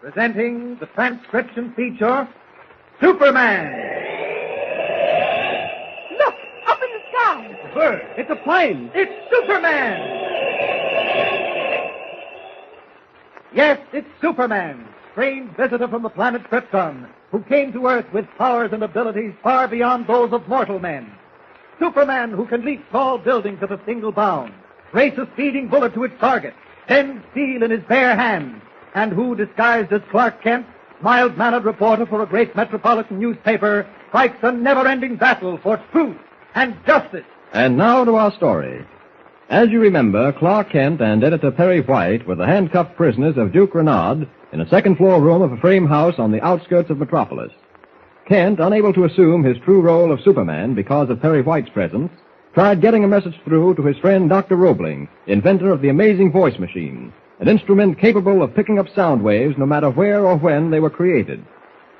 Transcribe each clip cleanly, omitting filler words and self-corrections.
Presenting the transcription feature, Superman. Look, up in the sky. It's a bird. It's a plane. It's Superman. Yes, it's Superman, strange visitor from the planet Krypton, who came to Earth with powers and abilities far beyond those of mortal men. Superman who can leap tall buildings at a single bound, race a speeding bullet to its target, bend steel in his bare hands, and who, disguised as Clark Kent, mild-mannered reporter for a great metropolitan newspaper, fights a never-ending battle for truth and justice. And now to our story. As you remember, Clark Kent and Editor Perry White were the handcuffed prisoners of Duke Renard in a second-floor room of a frame house on the outskirts of Metropolis. Kent, unable to assume his true role of Superman because of Perry White's presence, tried getting a message through to his friend Dr. Roebling, inventor of the amazing voice machine, an instrument capable of picking up sound waves no matter where or when they were created.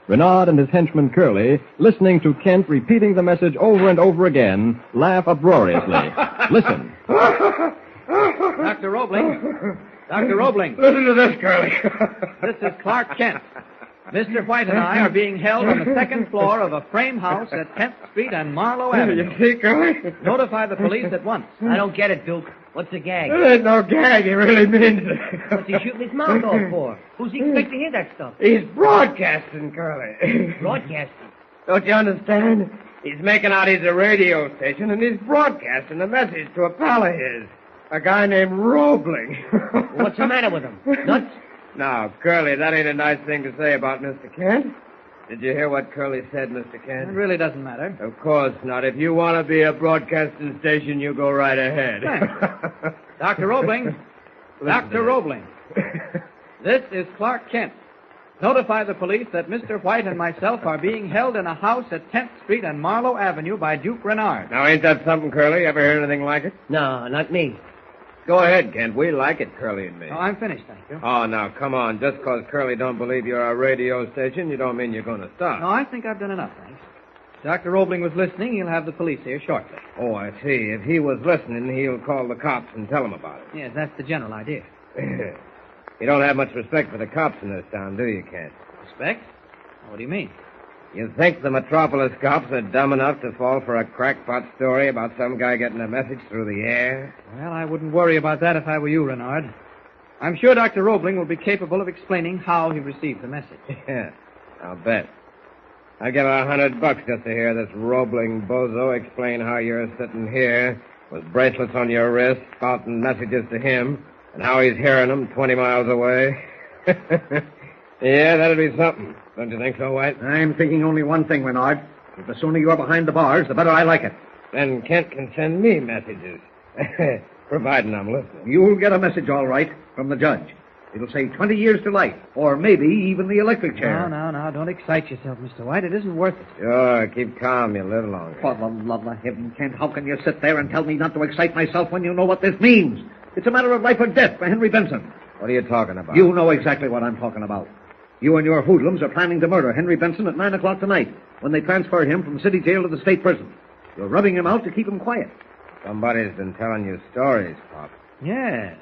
Renard and his henchman Curly, listening to Kent repeating the message over and over again, laugh uproariously. Listen. Dr. Roebling. Dr. Roebling. Listen to this, Curly. This is Clark Kent. Mr. White and I are being held on the second floor of a frame house at 10th Street and Marlowe Avenue. You see, Curly? Notify the police at once. I don't get it, Duke. What's the gag? There ain't no gag. He really means it. What's he shooting his mouth off for? Who's he expect to hear that stuff? He's broadcasting, Curly. Broadcasting. Don't you understand? He's making out he's a radio station, and he's broadcasting a message to a pal of his, a guy named Roebling. What's the matter with him? Nuts? Now, Curly, that ain't a nice thing to say about Mr. Kent. Did you hear what Curly said, Mr. It Kent? really doesn't matter. Of course not. If you want to be a broadcasting station, you go right ahead. Thanks. Dr. Roebling. Dr. Roebling. This is Clark Kent. Notify the police that Mr. White and myself are being held in a house at 10th Street and Marlowe Avenue by Duke Renard. Now, ain't that something, Curly? Ever heard anything like it? No, not me. Go ahead, Kent. We like it, Curly and me. Oh, I'm finished, thank you. Oh, now, come on. Just because Curly don't believe you're a radio station, you don't mean you're going to stop. No, I think I've done enough, thanks. Dr. Roebling was listening. He'll have the police here shortly. Oh, I see. If he was listening, he'll call the cops and tell them about it. Yes, that's the general idea. You don't have much respect for the cops in this town, do you, Kent? Respect? What do you mean? You think the Metropolis cops are dumb enough to fall for a crackpot story about some guy getting a message through the air? Well, I wouldn't worry about that if I were you, Renard. I'm sure Dr. Roebling will be capable of explaining how he received the message. Yeah, I'll bet. I'll give $100 just to hear this Roebling bozo explain how you're sitting here with bracelets on your wrist, spouting messages to him, and how he's hearing them 20 miles away. Yeah, that'd be something. Don't you think so, White? I'm thinking only one thing, Renard. The sooner you're behind the bars, the better I like it. Then Kent can send me messages. Providing I'm listening. You'll get a message, all right, from the judge. It'll say 20 years to life, or maybe even the electric chair. No, don't excite yourself, Mr. White. It isn't worth it. Sure, keep calm. You'll live longer. For the love of heaven, Kent, how can you sit there and tell me not to excite myself when you know what this means? It's a matter of life or death for Henry Benson. What are you talking about? You know exactly what I'm talking about. You and your hoodlums are planning to murder Henry Benson at 9 o'clock tonight when they transfer him from city jail to the state prison. You're rubbing him out to keep him quiet. Somebody's been telling you stories, Pop. Yes,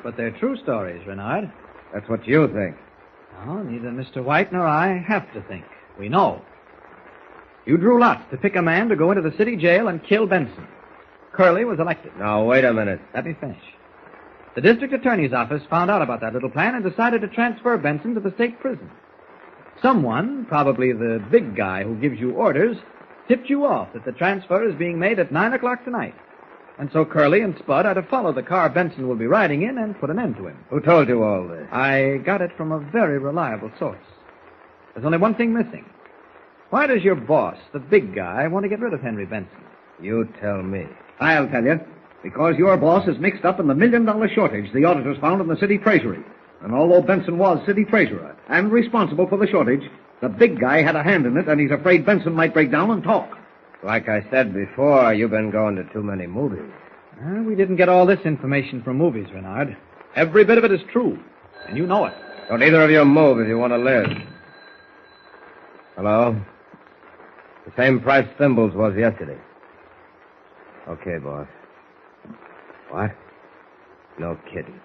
but they're true stories, Renard. That's what you think. No, neither Mr. White nor I have to think. We know. You drew lots to pick a man to go into the city jail and kill Benson. Curly was elected. Now, wait a minute. Let me finish. The district attorney's office found out about that little plan and decided to transfer Benson to the state prison. Someone, probably the big guy who gives you orders, tipped you off that the transfer is being made at 9 o'clock tonight. And so Curly and Spud are to follow the car Benson will be riding in and put an end to him. Who told you all this? I got it from a very reliable source. There's only one thing missing. Why does your boss, the big guy, want to get rid of Henry Benson? You tell me. I'll tell you. Because your boss is mixed up in the $1 million shortage the auditors found in the city treasury. And although Benson was city treasurer and responsible for the shortage, the big guy had a hand in it, and he's afraid Benson might break down and talk. Like I said before, you've been going to too many movies. We didn't get all this information from movies, Renard. Every bit of it is true, and you know it. Don't either of you move if you want to live. Hello? The same price thimbles was yesterday. Okay, boss. What? No kidding.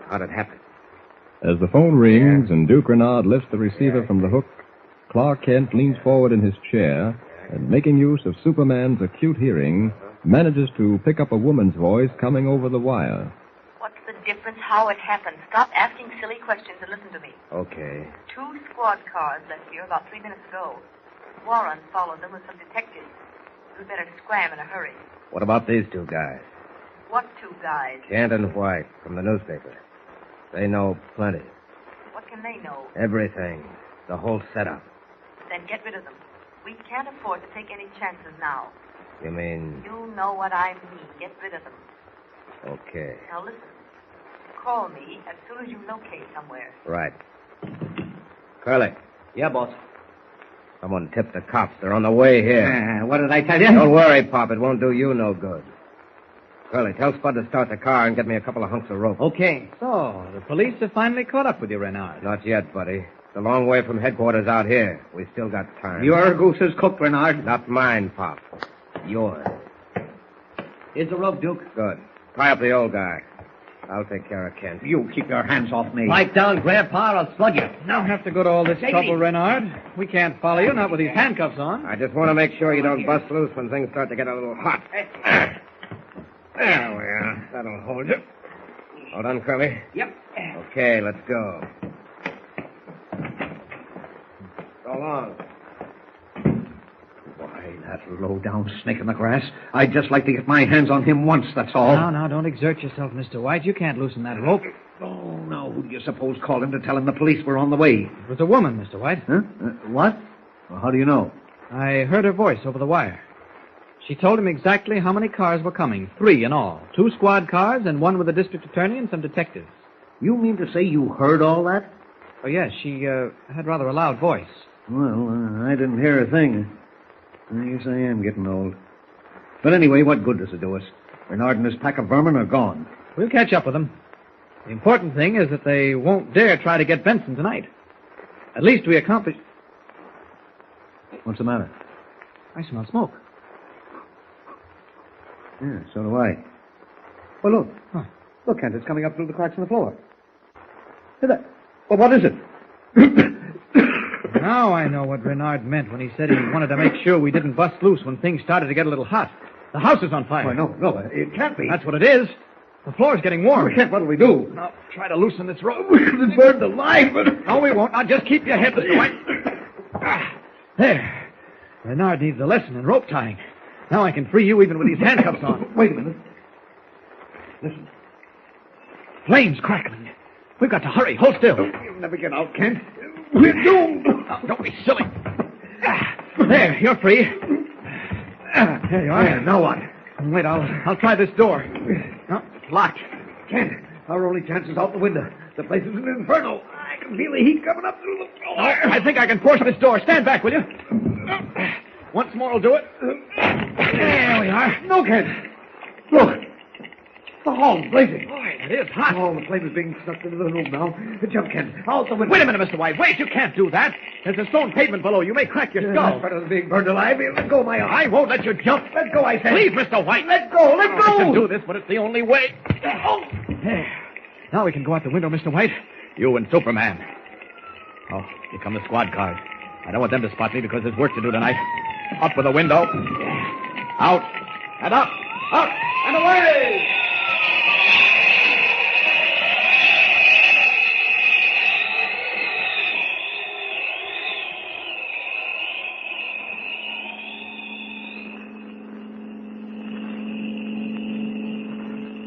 How'd it happen? As the phone rings and Duke Renaud lifts the receiver from the hook, Clark Kent leans forward in his chair and, making use of Superman's acute hearing, manages to pick up a woman's voice coming over the wire. What's the difference? How it happened? Stop asking silly questions and listen to me. Okay. 2 squad cars left here about 3 minutes ago. Warren followed them with some detectives. We'd better scram in a hurry. What about these 2 guys? What 2 guys? Kent and White from the newspaper. They know plenty. What can they know? Everything. The whole setup. Then get rid of them. We can't afford to take any chances now. You mean... You know what I mean. Get rid of them. Okay. Now listen. Call me as soon as you locate somewhere. Right. Curly. Yeah, boss. Someone tipped the cops. They're on the way here. What did I tell you? Don't worry, Pop. It won't do you no good. Curly, tell Spud to start the car and get me a couple of hunks of rope. Okay. So, the police have finally caught up with you, Renard. Not yet, buddy. It's a long way from headquarters out here. We still got time. Your goose's cooked, Renard. Not mine, Pop. Yours. Here's the rope, Duke. Good. Tie up the old guy. I'll take care of Kent. You keep your hands off me. Pipe down, Grandpa, or I'll slug you. Don't have to go to all this Take trouble, me. Renard. We can't follow you, not with these handcuffs on. I just want to make sure you don't bust loose when things start to get a little hot. There we are. That'll hold you. All done, Curly? Yep. Okay, let's go. So long. Why, that low-down snake in the grass. I'd just like to get my hands on him once, that's all. Now, don't exert yourself, Mr. White. You can't loosen that rope. Oh, now, who do you suppose called him to tell him the police were on the way? It was a woman, Mr. White. Huh? What? Well, how do you know? I heard her voice over the wire. She told him exactly how many cars were coming. 3 in all. 2 squad cars and 1 with the district attorney and some detectives. You mean to say you heard all that? Oh, yes, she had rather a loud voice. Well, I didn't hear a thing. I guess I am getting old. But anyway, what good does it do us? Renard and his pack of vermin are gone. We'll catch up with them. The important thing is that they won't dare try to get Benson tonight. At least we accomplished... What's the matter? I smell smoke. Yeah, so do I. Well, look. Huh. Look, Kent, it's coming up through the cracks in the floor. Is that... Well, what is it? Now I know what Renard meant when he said he wanted to make sure we didn't bust loose when things started to get a little hot. The house is on fire. Why, no, it can't be. That's what it is. The floor's getting warm. Kent, what'll we do? Now, try to loosen this rope. We could have burned alive, but... No, we won't. Now, just keep your head, Mr. White. There. Renard needs a lesson in rope tying. Now I can free you even with these handcuffs on. Wait a minute. Listen. Flames crackling. We've got to hurry. Hold still. You'll never get out, Kent. We're doomed. Now, don't be silly. There, you're free. There you are. Yeah, now what? Wait, I'll try this door. No, it's locked. Kent, our only chance is out the window. The place is an inferno. I can feel the heat coming up through the floor. No, I think I can force this door. Stand back, will you? Once more will do it. There we are. No, Kent. Look. The hall's blazing. Boy, it is hot. Oh, the flame is being sucked into the room now. Jump, Kent. Out the window. Wait a minute, Mr. White. Wait, you can't do that. There's a stone pavement below. You may crack your skull. That's better than being burned alive. Let go of my arm. I won't let you jump. Let go, I said. Please, Mr. White. Let go. Let I go. can do this, but it's the only way. Oh. There. Now we can go out the window, Mr. White. You and Superman. Oh, here come the squad cars. I don't want them to spot me because there's work to do tonight. Up with the window. Out. And up. Up. And away.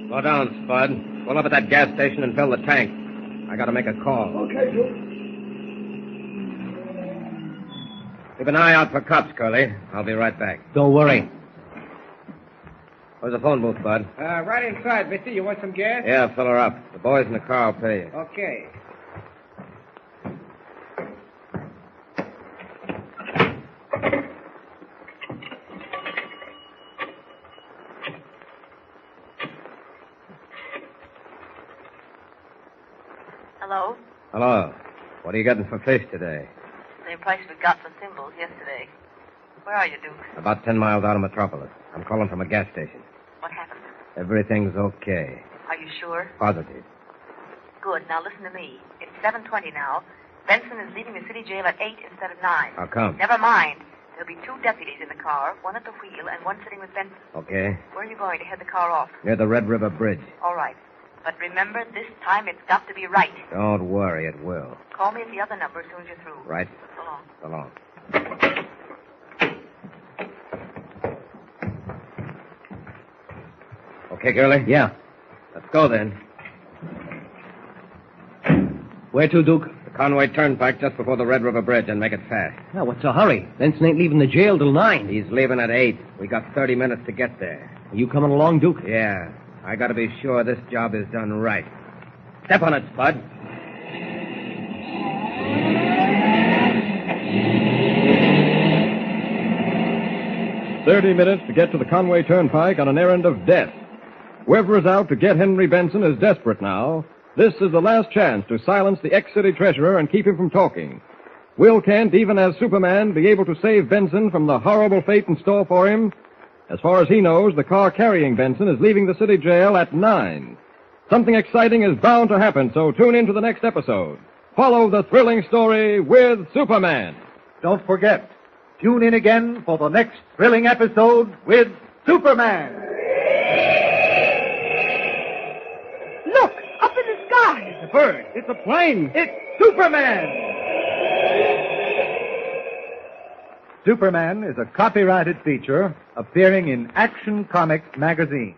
Slow down, Spud. Pull up at that gas station and fill the tank. I gotta make a call. Okay, Joe. Keep an eye out for cops, Curly. I'll be right back. Don't worry. Where's the phone booth, Bud? Right inside, mister. You want some gas? Yeah, fill her up. The boys in the car will pay you. Okay. Hello? Hello. What are you getting for fish today? Same price we got for thimbles yesterday. Where are you, Duke? About 10 miles out of Metropolis. I'm calling from a gas station. What happened? Everything's okay. Are you sure? Positive. Good. Now listen to me. If 7:20 now. Benson is leaving the city jail at 8 instead of 9. How come? Never mind. There'll be 2 deputies in the car, one at the wheel and one sitting with Benson. Okay. Where are you going to head the car off? Near the Red River Bridge. All right. But remember, this time it's got to be right. Don't worry, it will. Call me at the other number as soon as you're through. Right. So long. So long. Okay, girlie? Yeah. Let's go then. Where to, Duke? The Conway Turnpike just before the Red River Bridge, and make it fast. Now, what's the hurry? Benson ain't leaving the jail till 9. He's leaving at 8. We got 30 minutes to get there. Are you coming along, Duke? Yeah. I gotta be sure this job is done right. Step on it, Spud. "30 minutes to get to the Conway Turnpike on an errand of death. Whoever is out to get Henry Benson is desperate now. This is the last chance to silence the ex-city treasurer and keep him from talking. Will Kent, even as Superman, be able to save Benson from the horrible fate in store for him? As far as he knows, the car carrying Benson is leaving the city jail at 9. Something exciting is bound to happen, so tune in to the next episode. Follow the thrilling story with Superman. Don't forget, tune in again for the next thrilling episode with Superman. Look! Up in the sky! It's a bird. It's a plane. It's Superman! Superman is a copyrighted feature appearing in Action Comics magazine.